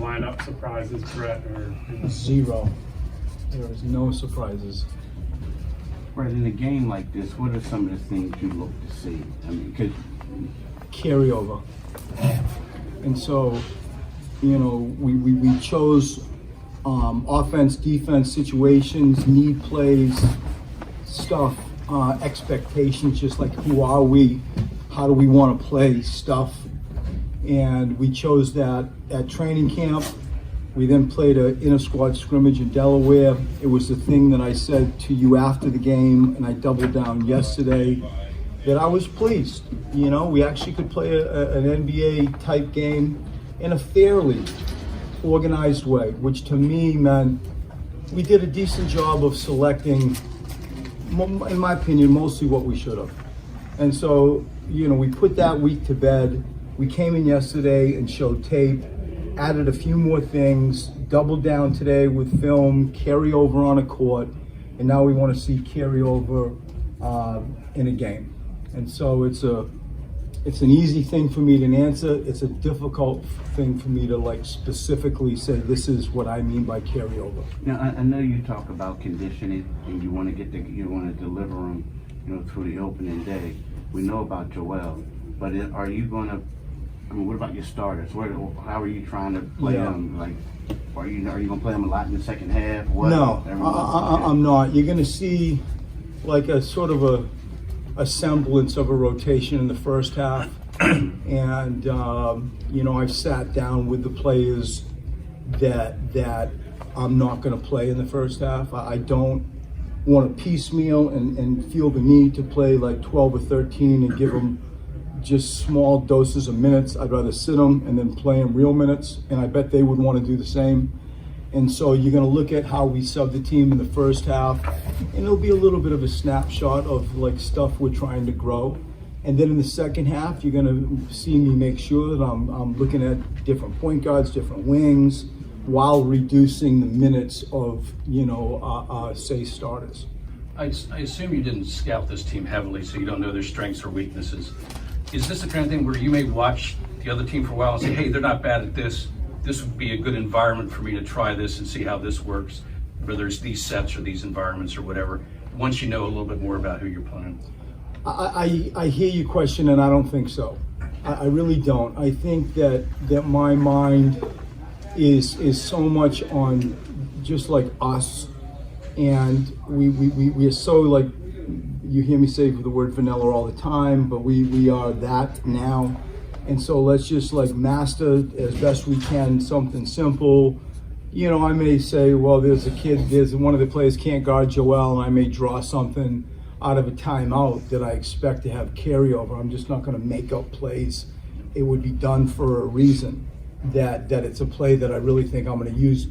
lineup surprises, Brett? Or Zero. There is no surprises. Right, in a game like this, what are some of the things you look to see? I mean, because Carryover. And so, we chose offense, defense situations, need plays, stuff, expectations, just like who are we, how do we want to play stuff. And we chose that at training camp. We then played an inter-squad scrimmage in Delaware. It was the thing that I said to you after the game, and I doubled down yesterday, that I was pleased. We actually could play an NBA type game in a fairly organized way, which to me meant we did a decent job of selecting, in my opinion, mostly what we should have. And so, we put that week to bed. We came in yesterday and showed tape, added a few more things, doubled down today with film, carry over on a court, and now we want to see carry over in a game. And so it's an easy thing for me to answer. It's a difficult thing for me to specifically say this is what I mean by carryover. now I know you talk about conditioning and you want to deliver them, through the opening day. We know about Joel, but are you going to? I mean, what about your starters? How are you trying to play them? Are you going to play them a lot in the second half? What? No, I'm not. You're going to see a sort of a semblance of a rotation in the first half. And, I've sat down with the players that I'm not going to play in the first half. I don't want to piecemeal and feel the need to play 12 or 13 and give them just small doses of minutes. I'd rather sit them and then play them real minutes, and I bet they would want to do the same. And so you're going to look at how we sub the team in the first half, and it'll be a little bit of a snapshot of stuff we're trying to grow. And then in the second half, you're going to see me make sure that I'm looking at different point guards, different wings, while reducing the minutes of, say, starters. I assume you didn't scout this team heavily, so you don't know their strengths or weaknesses. Is this the kind of thing where you may watch the other team for a while and say, hey, they're not bad at this. This would be a good environment for me to try this and see how this works, whether it's these sets or these environments or whatever, once you know a little bit more about who you're playing? I hear your question, and I don't think so. I really don't. I think that my mind is so much on just us, and we are so you hear me say the word vanilla all the time, but we are that now. And so let's just master as best we can something simple. I may say, well, there's one of the players can't guard Joel, and I may draw something out of a timeout that I expect to have carryover. I'm just not going to make up plays. It would be done for a reason. That it's a play that I really think I'm going to use,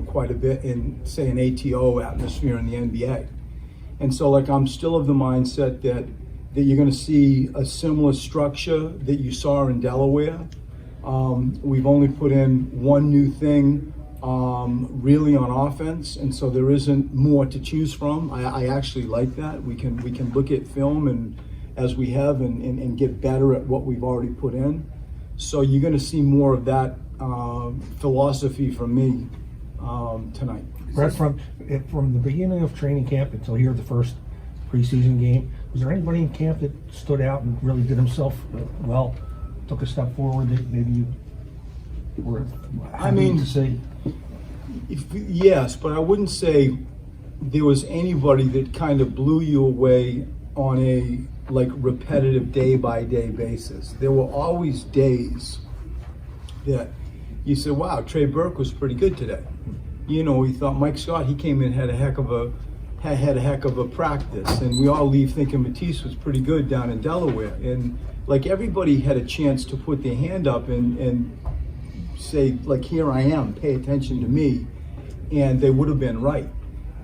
quite a bit in, say, an ATO atmosphere in the NBA. And so I'm still of the mindset that you're going to see a similar structure that you saw in Delaware. We've only put in one new thing really on offense, and so there isn't more to choose from. I actually like that. We can look at film and as we have and get better at what we've already put in. So you're going to see more of that philosophy from me tonight. Brett, from the beginning of training camp until here, the first preseason game, was there anybody in camp that stood out and really did himself well, took a step forward that maybe you were happy to see? Yes, but I wouldn't say there was anybody that kind of blew you away on a repetitive day-by-day basis. There were always days that you said, wow, Trey Burke was pretty good today. We thought Mike Scott, he came in, had a heck of a practice, and we all leave thinking Matisse was pretty good down in Delaware. And everybody had a chance to put their hand up and say, here I am, pay attention to me, and they would have been right.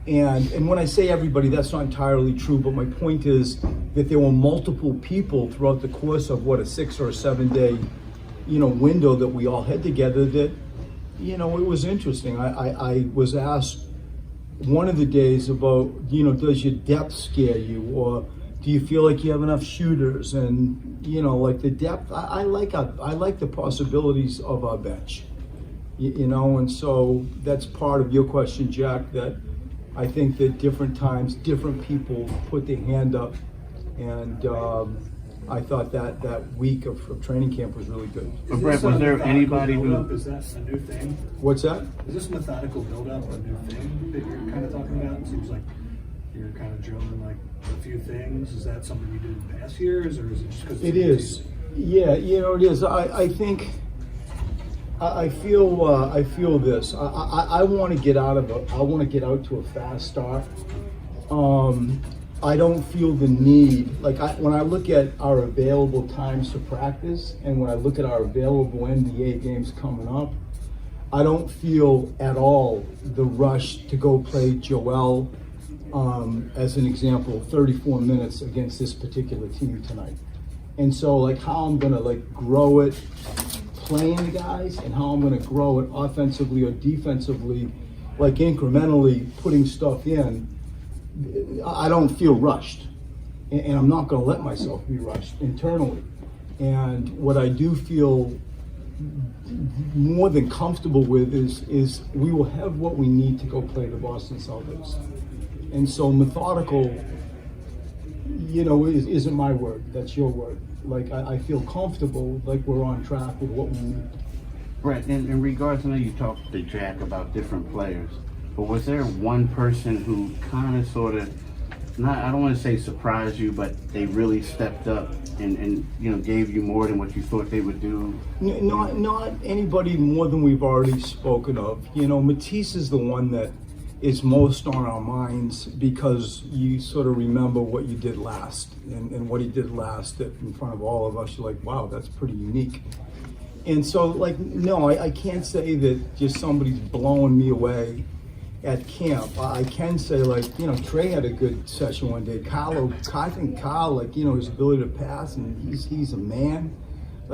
And when I say everybody, that's not entirely true, but my point is that there were multiple people throughout the course of a 6 or 7 day, window that we all had together that, it was interesting. I was asked one of the days about, does your depth scare you, or do you feel like you have enough shooters? And the depth, I like the possibilities of our bench. you know, and so that's part of your question, Jack, that I think that different times, different people put their hand up, and I thought that week of training camp was really good. But Brett, was there anybody build-up? who? Is that a new thing? What's that? Is this methodical build-up a new thing that you're kind of talking about? It seems like you're kind of drilling like a few things. Is that something you did in past years, or is it just because It is. Yeah, you know, it is. I think, I feel this. I want to get out to a fast start. I don't feel the need, when I look at our available times to practice, and when I look at our available NBA games coming up, I don't feel at all the rush to go play Joel, as an example, 34 minutes against this particular team tonight. And so how I'm gonna grow it playing the guys, and how I'm gonna grow it offensively or defensively, incrementally putting stuff in, I don't feel rushed. And I'm not gonna let myself be rushed internally. And what I do feel more than comfortable with is we will have what we need to go play the Boston Celtics. And so methodical, isn't my word, that's your word. I feel comfortable, we're on track with what we need. Brett, in regards, I know you talked to Jack about different players, but was there one person who kind of sort of, I don't want to say surprised you, but they really stepped up and gave you more than what you thought they would do? Not anybody more than we've already spoken of. Matisse is the one that is most on our minds, because you sort of remember what you did last, and what he did last in front of all of us. You're like, wow, that's pretty unique. And so, no, I can't say that just somebody's blowing me away at camp. I can say, Trey had a good session one day. I think Kyle, his ability to pass, and he's a man.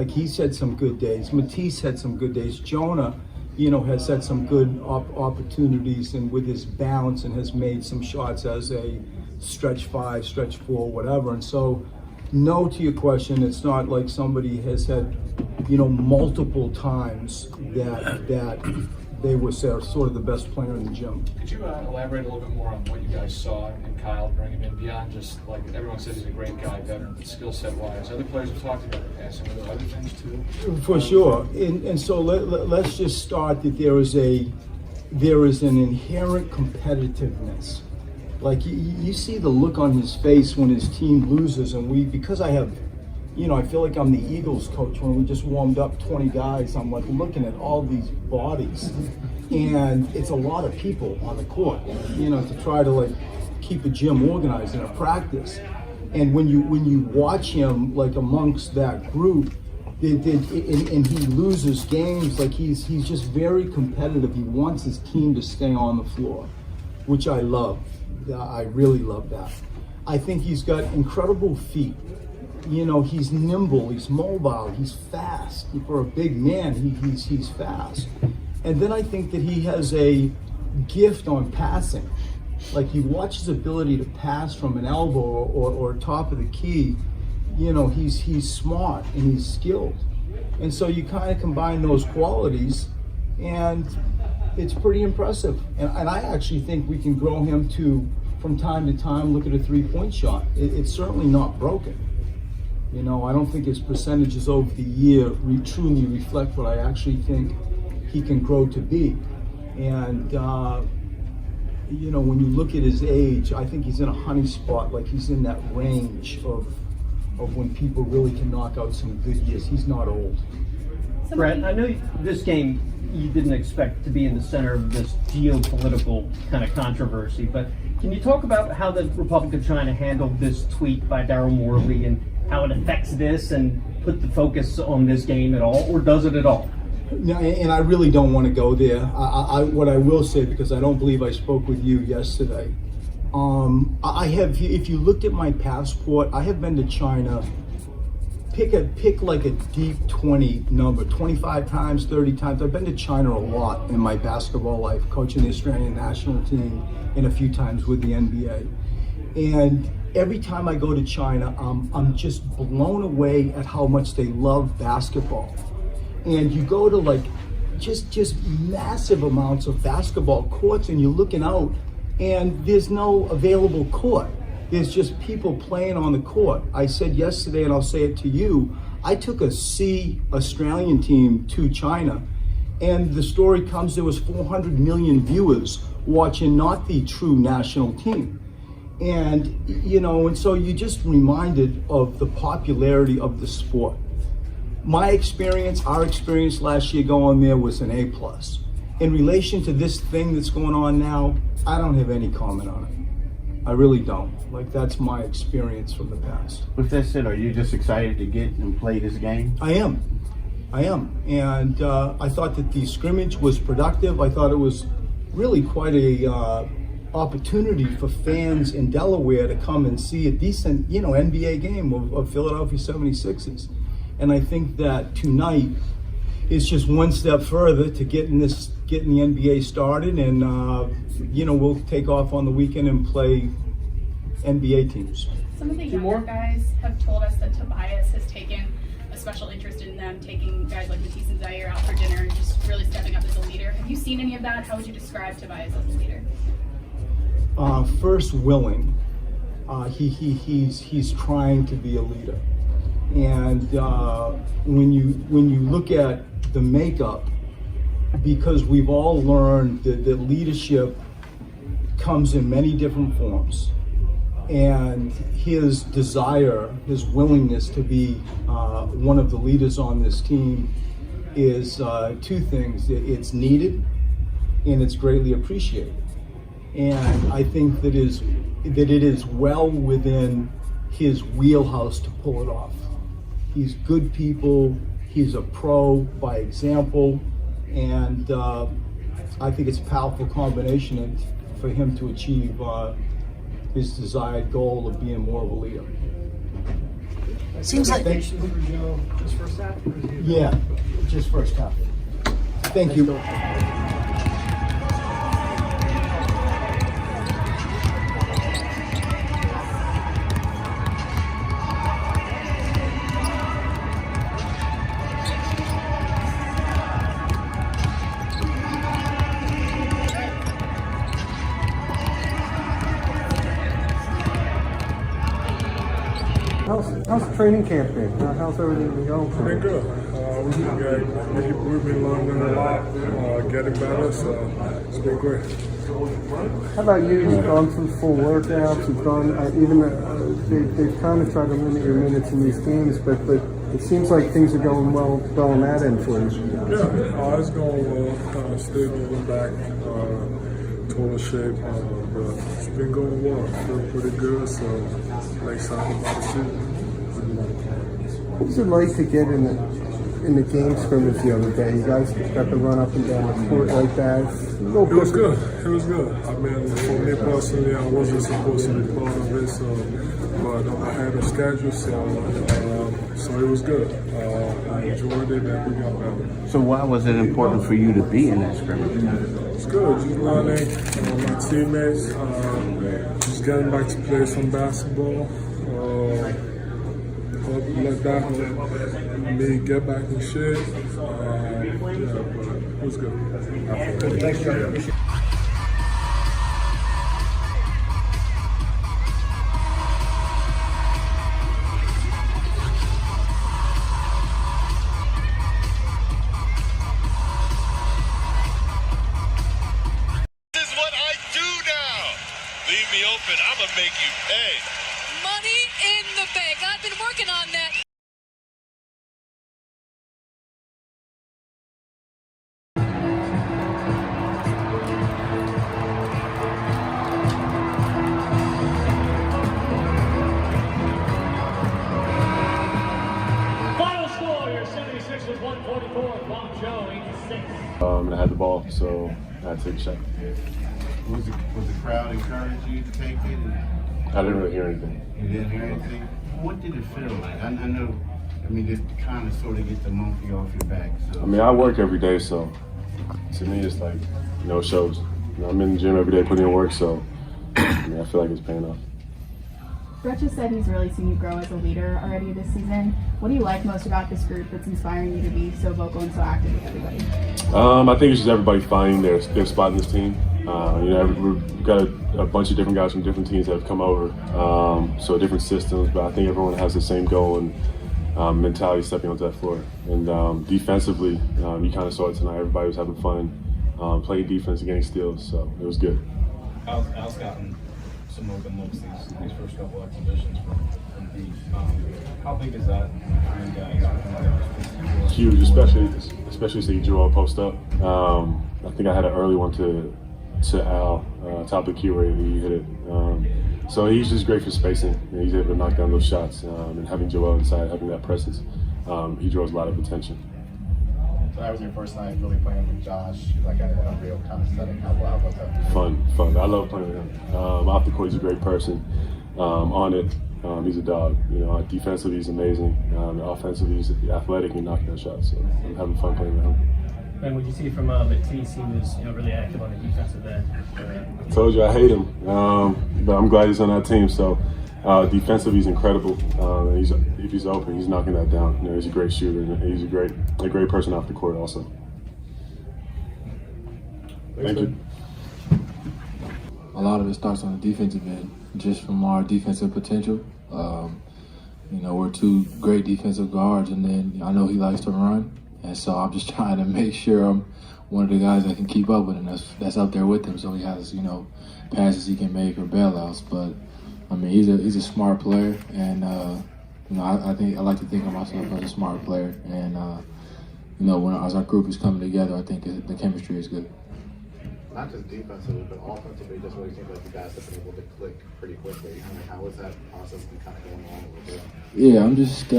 He's had some good days. Matisse had some good days. Jonah, has had some good opportunities, and with his bounce, and has made some shots as a stretch 5, stretch 4, whatever. And so, no, to your question, it's not like somebody has had, multiple times that they were sort of the best player in the gym. Could you elaborate a little bit more on what you guys saw in Kyle, bring him in beyond just everyone says he's a great guy, veteran, but skill set wise, other players have talked about the passing, were there other things too? For sure, and so let's just start that there is an inherent competitiveness. You see the look on his face when his team loses, and because I have, I feel like I'm the Eagles coach when we just warmed up 20 guys. I'm looking at all these bodies, and it's a lot of people on the court, to try to keep a gym organized in a practice. And when you watch him amongst that group, and he loses games, he's just very competitive. He wants his team to stay on the floor, which I love. I really love that. I think he's got incredible feet. He's nimble, he's mobile, he's fast. For a big man, he's fast. And then I think that he has a gift on passing. You watch his ability to pass from an elbow or top of the key. He's smart and he's skilled. And so you kind of combine those qualities, and it's pretty impressive. And I actually think we can grow him to, from time to time, look at a three-point shot. It's certainly not broken. I don't think his percentages over the year truly reflect what I actually think he can grow to be. And, when you look at his age, I think he's in a honey spot, he's in that range of when people really can knock out some good years. He's not old. Brett, I know this game you didn't expect to be in the center of this geopolitical kind of controversy, but can you talk about how the Republic of China handled this tweet by Daryl Morley, and how it affects this, and put the focus on this game at all, or does it at all? No, and I really don't want to go there. What I will say, because I don't believe I spoke with you yesterday, I have, if you looked at my passport, I have been to China, pick a deep 20 number, 25 times, 30 times. I've been to China a lot in my basketball life, coaching the Australian national team, and a few times with the NBA. And every time I go to China, I'm just blown away at how much they love basketball. And you go to just massive amounts of basketball courts, and you're looking out and there's no available court. There's just people playing on the court. I said yesterday, and I'll say it to you, I took a C Australian team to China, and the story comes there was 400 million viewers watching not the true national team. And, you know, and so you're just reminded of the popularity of the sport. My experience, our experience last year going there was an A+. In relation to this thing that's going on now, I don't have any comment on it. I really don't. Like, that's my experience from the past. With that said, are you just excited to get and play this game? I am. And I thought that the scrimmage was productive. I thought it was really quite a opportunity for fans in Delaware to come and see a decent, you know, NBA game of Philadelphia 76ers. And I think that tonight is just one step further to getting the NBA started, and you know, we'll take off on the weekend and play NBA teams. Some of the younger guys have told us that Tobias has taken a special interest in them, taking guys like Matisse and Zaire out for dinner and just really stepping up as a leader. Have you seen any of that? How would you describe Tobias as a leader? First, willing. He's trying to be a leader, and when you look at the makeup, because we've all learned that leadership comes in many different forms, and his desire, his willingness to be one of the leaders on this team is two things. It's needed and it's greatly appreciated. And I think that it is well within his wheelhouse to pull it off. He's good people, he's a pro by example, and I think it's a powerful combination for him to achieve his desired goal of being more of a leader. Seems like Just first half? Yeah, just first half. Thank you. How's training camp been? How's everything been going for Been you? good. We've been learning a lot, getting better, so it's been great. How about you? You've gone through full workouts. You've gone they've kind of tried to limit your minutes in these games, but it seems like things are going well on that end for you. Yeah, it's going well. Still getting back, total shape, but it's been going well. Feel pretty good, so I'm excited about the season. What was it like to get in the game scrimmage the other day? You guys got to run up and down the court like that. It was good. It was good. I mean, for me personally, I wasn't supposed to be part of it, but I had a schedule, so it was good. I enjoyed it, and we got better. So why was it important for you to be in that scrimmage? It's good. Just learning my teammates, just getting back to play some basketball. Let that help me get back in shape. Yeah, but it was good. Thanks, John. Leave me open. I'm going to make you pay. Money in the bank. I've been working on that. Final score, your 76 was 144, Guangzhou 86. And I had the ball, so I had to take a shot. Was the crowd encouraging you to take it? I didn't really hear anything. You didn't hear anything? What did it feel like? I know, I mean, it kind of sort of get the monkey off your back. So. I mean, I work every day, so to me, it's like, it shows. I'm in the gym every day putting in work, so I feel like it's paying off. Brett just said he's really seen you grow as a leader already this season. What do you like most about this group that's inspiring you to be so vocal and so active with everybody? I think it's just everybody finding their spot in this team. We've got a bunch of different guys from different teams that have come over, so different systems, but I think everyone has the same goal and mentality stepping onto that floor. And defensively, you kind of saw it tonight. Everybody was having fun, playing defense and getting steals, so it was good. Al's gotten some open looks these first couple exhibitions from deep. How big is that for you guys? Huge, especially seeing Joel post up. I think I had an early one to Al, top of the key where he hit it. So he's just great for spacing. He's able to knock down those shots, and having Joel inside, having that presence, he draws a lot of attention. So that was your first night really playing with Josh, like at a real kind of setting. How was that? Fun. I love playing with him. Off the court, he's a great person. On it, he's a dog. Defensively, he's amazing. Offensively, he's athletic and knocking down shots. So I'm having fun playing with him. And what you see from Matisse, he was really active on the defensive end. I told you I hate him, but I'm glad he's on that team. So defensively, he's incredible. If he's open, he's knocking that down. He's a great shooter, and he's a great person off the court also. Thank you. A lot of it starts on the defensive end, just from our defensive potential. We're two great defensive guards, and then I know he likes to run. And so I'm just trying to make sure I'm one of the guys that can keep up with him, that's up there with him, so he has, passes he can make or bailouts. But I mean, he's a smart player, and I like to think of myself as a smart player. And as our group is coming together, I think the chemistry is good. Not just defensively, but offensively, just really seems like you guys have been able to click pretty quickly. How was that process been kind of going on a little bit? Yeah, I'm just,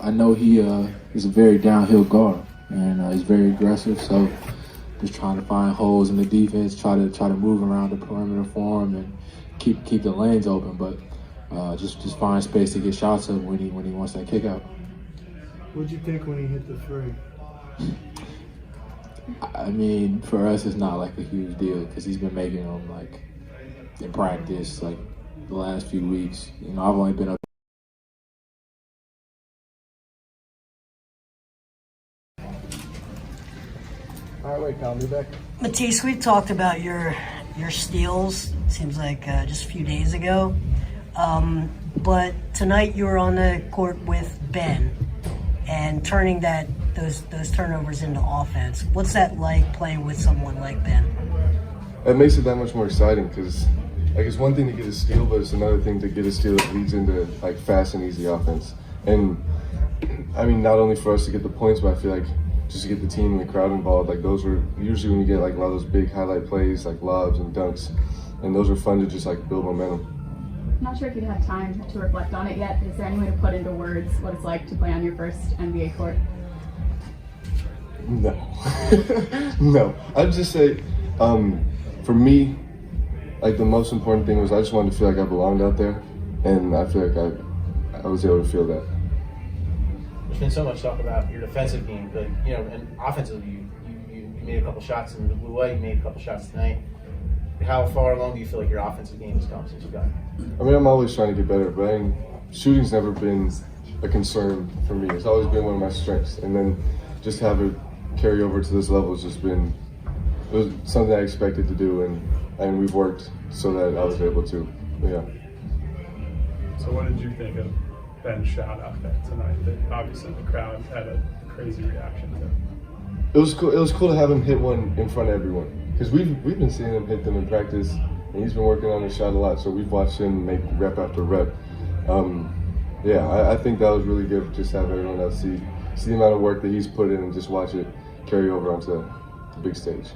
I know he is a very downhill guard, and he's very aggressive. So just trying to find holes in the defense, try to move around the perimeter for him, and keep the lanes open. But just find space to get shots up when he wants that kick out. What'd you think when he hit the three? I mean, for us, it's not like a huge deal because he's been making them like in practice, like the last few weeks. I've only been up. All right, wait, Kyle, be back. Matisse, we talked about your steals. Seems like just a few days ago, but tonight you were on the court with Ben and turning those turnovers into offense. What's that like playing with someone like Ben? It makes it that much more exciting because, it's one thing to get a steal, but it's another thing to get a steal that leads into fast and easy offense. And I mean, not only for us to get the points, but I feel like just to get the team and the crowd involved. Those were usually when you get a lot of those big highlight plays, like lobs and dunks, and those are fun to just build momentum. I'm not sure if you'd had time to reflect on it yet. Is there any way to put into words what it's like to play on your first NBA court? No. No. I'd just say, for me, the most important thing was I just wanted to feel like I belonged out there, and I feel like I was able to feel that. There's been so much talk about your defensive game, but and offensively, you made a couple shots in the blue white. You made a couple shots tonight. How far along do you feel like your offensive game has come since you got it? I mean, I'm always trying to get better, but shooting's never been a concern for me. It's always been one of my strengths, and then just have it carry over to this level has just been something I expected to do, and we've worked so that I was able to. Yeah. So what did you think of Ben's shot out there tonight? That obviously the crowd had a crazy reaction to. It was cool. It was cool to have him hit one in front of everyone because we've been seeing him hit them in practice, and he's been working on his shot a lot. So we've watched him make rep after rep. I think that was really good. Just have everyone else see the amount of work that he's put in and just watch it carry over onto the big stage.